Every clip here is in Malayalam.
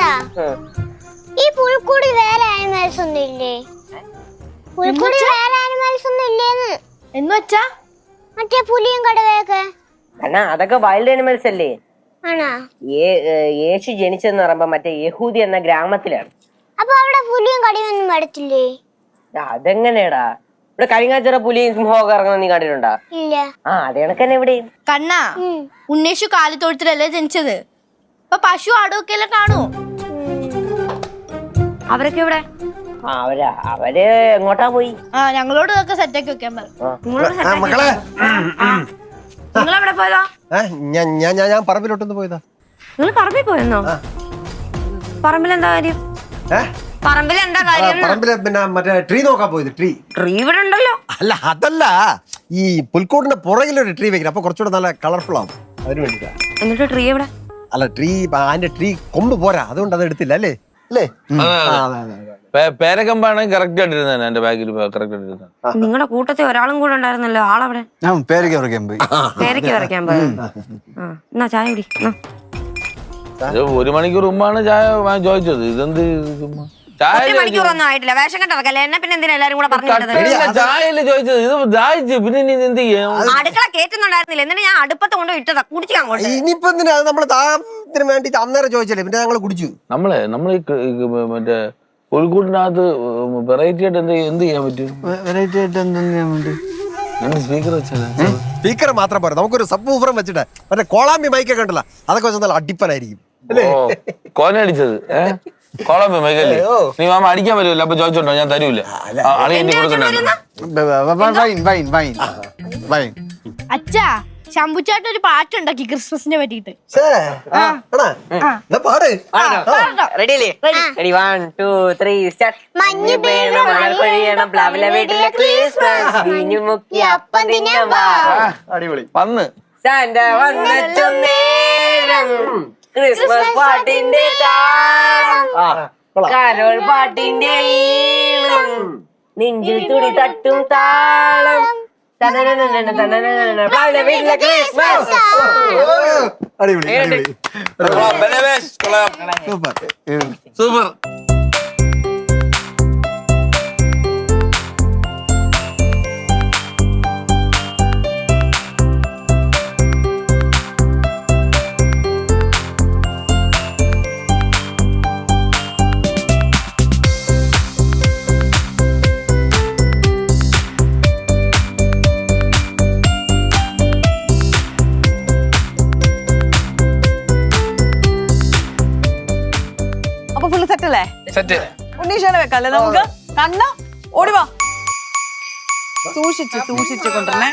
അച്ഛാ ഈ പുൽക്കൂടി വേറെ ആനിമൽസ് ഒന്നും ഇല്ലേ? പുൽക്കൂടി വേറെ ആനിമൽസ് ഒന്നും ഇല്ലേന്ന്. എന്ന് വെച്ചാ മറ്റേ പുലിയും കടുവയൊക്കെ അതൊക്കെ വൈൽഡ് ആനിമൽസ് അല്ലേ? ആണോ? യേശു ജനിച്ചെന്ന് പറയുമ്പോ മറ്റേ യഹൂദി എന്ന ഗ്രാമത്തിലാണ്. അപ്പൊ അവിടെ പുലിയും കടുവയൊന്നും വരത്തില്ലേ? അതെങ്ങനെയാടാ? ഇവിടെ കഴിഞ്ഞാഴ്ച പുലിയും സിംഹമൊക്കെ ഇറങ്ങുന്ന നീ കണ്ടിട്ടുണ്ടാ? ഇല്ല. അത് കണക്കന്നെ ഇവിടെ. കണ്ണാ, ഉണ്ണേഷു കാലിത്തൊഴുത്തിലല്ലേ ജനിച്ചത്. അപ്പൊ പശു ആടുമൊക്കെ അല്ലേ കാണൂ. അവരൊക്കെ ഇവിടെ അവര് എങ്ങോട്ടാ പോയി? ഞങ്ങളോട് ഇതൊക്കെ സെറ്റാക്കി വെക്കാൻ പറഞ്ഞു. നിങ്ങളെവിടെ പോയതാ? ഞാൻ പറമ്പിലോട്ടൊന്ന് പോയതാ. നിങ്ങൾ പറമ്പിൽ പോയെന്നോ? പറമ്പിലെന്താ കാര്യം? പറമ്പിലെന്താ കാര്യം? പറമ്പില് പിന്നെ മറ്റേ ട്രീ നോക്കാൻ പോയത്. ട്രീ ഇവിടെ ഉണ്ടല്ലോ. അല്ല, അതല്ല, ഈ പുൽക്കൂടിന്റെ പുറകിലൊരു ട്രീ വെക്കണം. അപ്പൊ കുറച്ചുകൂടെ നല്ല കളർഫുൾ ആവും. അതിന് വേണ്ടിട്ടാ. എന്നിട്ട് ട്രീ എവിടെ? അല്ല, ട്രീ അതിന്റെ ട്രീ കൊമ്പ് പോരാ, അതുകൊണ്ട് അത് എടുത്തില്ല. അല്ലേ അല്ലേ? പേരക്കമ്പാണെങ്കിൽ കറക്റ്റ് ആയിട്ടിരുന്ന എന്റെ ബാഗിൽ കറക്റ്റ് ആയിട്ടിരുന്ന. നിങ്ങളുടെ കൂട്ടത്തിൽ ഒരാളും കൂടെ ഉണ്ടായിരുന്നല്ലോ. ആളവിടെ? ഞാൻ പേരയ്ക്ക് പറിക്കാൻ പോയി. പേരയ്ക്ക് പറിക്കാൻ പോയി. എന്നാ ചായ കുടി. 1 മണിക്കൂർ മുമ്പാണ് ചായ ചോദിച്ചത്. ഇതെന്ത് മണിക്കൂറൊന്നും ആയിട്ടില്ല. വേഷം കെട്ടിറക്കല്ലേ എന്നെ. പിന്നെ എന്തിനാ എല്ലാരും കൂടെ പറഞ്ഞു? ചായല്ലേ ചോദിച്ചത്? ഇത് ദാഹിച്ചു. പിന്നെ നീ എന്ത് ചെയ്യാം? അടുക്കള കേറ്റുന്നുണ്ടായിരുന്നില്ല. എന്നിട്ട് ഞാൻ അടുപ്പത്ത് കൊണ്ട് ഇട്ടതാ. കുടിച്ചു അങ്ങോട്ട്. ഇനിയിപ്പോ എന്തിനാ? നമ്മള് ദാഹത്തിന് വേണ്ടി അന്നേരം ചോദിച്ചല്ലേ, പിന്നെ ഞങ്ങൾ കുടിച്ചു. നമ്മള് മറ്റേ പുൽക്കൂട്ടിനകത്ത് വെറൈറ്റി ആയിട്ട് എന്ത് ചെയ്യാൻ പറ്റും? വെറൈറ്റി ആയിട്ട് എന്ത് ചെയ്യാൻ വേണ്ടി സ്പീക്കർ വെച്ചാൽ സ്പീക്കർ മാത്രം പോരാ, നമുക്കൊരു സബ് ഊഫറും വെച്ചിട്ട് മറ്റേ കോളാമ്പി മൈക്കൊക്കെ ഉണ്ടല്ലോ, അതൊക്കെ വെച്ചാൽ നല്ല അടിപ്പനായിരിക്കും. കോനടിച്ചത് കോളമ്പി മൈക്കല്ലേ? നീ മാമ അടിക്കാൻ പറ്റൂല. അപ്പൊ ചോദിച്ചോണ്ടോ? ഞാൻ തരൂല. അച്ഛാ, ശംഭുച്ചാട്ട് ഒരു പാട്ടുണ്ടാക്കി ക്രിസ്മസിനെ പറ്റിട്ട്. മഞ്ഞ് വീണു മഴ പെയ്യണം പ്ലവല വീട്ടിലെ ക്രിസ്മസ് മുക്കി അപ്പം തിന്നാൻ വാ. വന്ന് സാന്റ വന്നെത്തും നേരം ക്രിസ്മസ് പാട്ടിന്റെ താളം, കരോൾ പാട്ടിന്റെ ഈണം, നെഞ്ചിൽ തുടി തട്ടും താളം, പ്ലവല വീട്ടിലെ ക്രിസ്മസ്. സൂപ്പർ. ഉണ്ണീഷാനെ വെക്കല്ലേ നമുക്ക്? കണ്ണ ഓടിവാ. സൂക്ഷിച്ച് കൊണ്ടുവരണേ.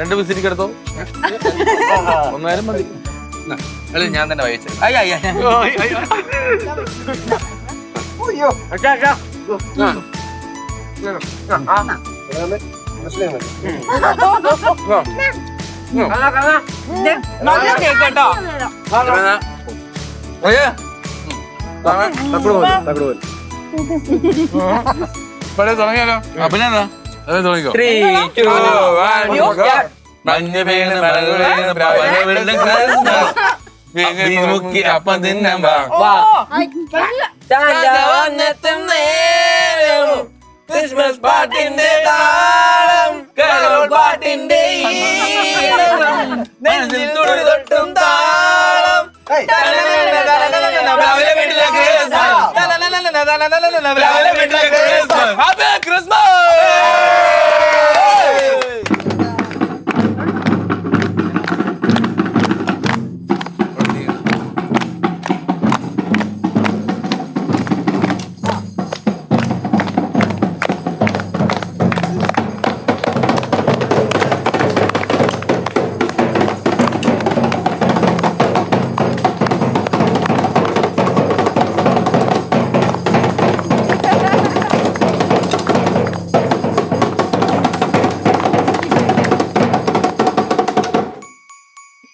രണ്ട് വിസിലിക്ക് എടുത്തോ. ഒന്നായാലും മതി. ഞാൻ തന്നെ വായിച്ചു. നല്ല കേക്ക് കേട്ടോ. തുടങ്ങിയാലോ? പിന്നെ എന്താ തുടങ്ങിക്കോ. മഞ്ഞ വീണ് മുക്കി അപ്പം തിന്നാൻ ക്രിസ്മസ് പാട്ടിന്റെ താളം, കരോൾ പാട്ടിന്റെ ഈണം, നെഞ്ചിൽ തുടി തൊട്ടും താളം, വീട്ടിലെ ക്രിസ്മസ്.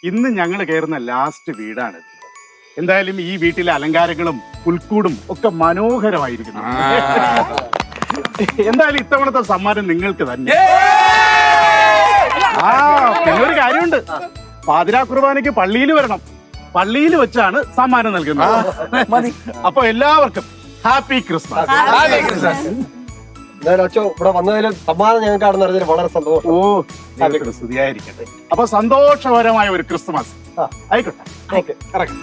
ഇന്ന് ഞങ്ങൾ കയറുന്ന ലാസ്റ്റ് വീടാണ്. എന്തായാലും ഈ വീട്ടിലെ അലങ്കാരങ്ങളും പുൽക്കൂടും ഒക്കെ മനോഹരമായിരിക്കുന്നു. എന്തായാലും ഇത്തവണത്തെ സമ്മാനം നിങ്ങൾക്ക് തന്നെ. ആ പിന്നെ ഒരു കാര്യമുണ്ട്, പാതിരാ കുർബാനയ്ക്ക് പള്ളിയിൽ വരണം. പള്ളിയിൽ വെച്ചാണ് സമ്മാനം നൽകുന്നത്. അപ്പൊ എല്ലാവർക്കും ഹാപ്പി ക്രിസ്മസ്. എന്തായാലും അച്ഛോ ഇവിടെ വന്നതിലും സമ്മാനം ഞങ്ങൾക്ക് ആണെന്ന് അറിഞ്ഞാൽ വളരെ സന്തോഷം. ഓ സ്തുതിയായിരിക്കട്ടെ. അപ്പൊ സന്തോഷകരമായ ഒരു ക്രിസ്മസ് ആയിക്കോട്ടെ. ഓക്കെ ഇറങ്ങാം.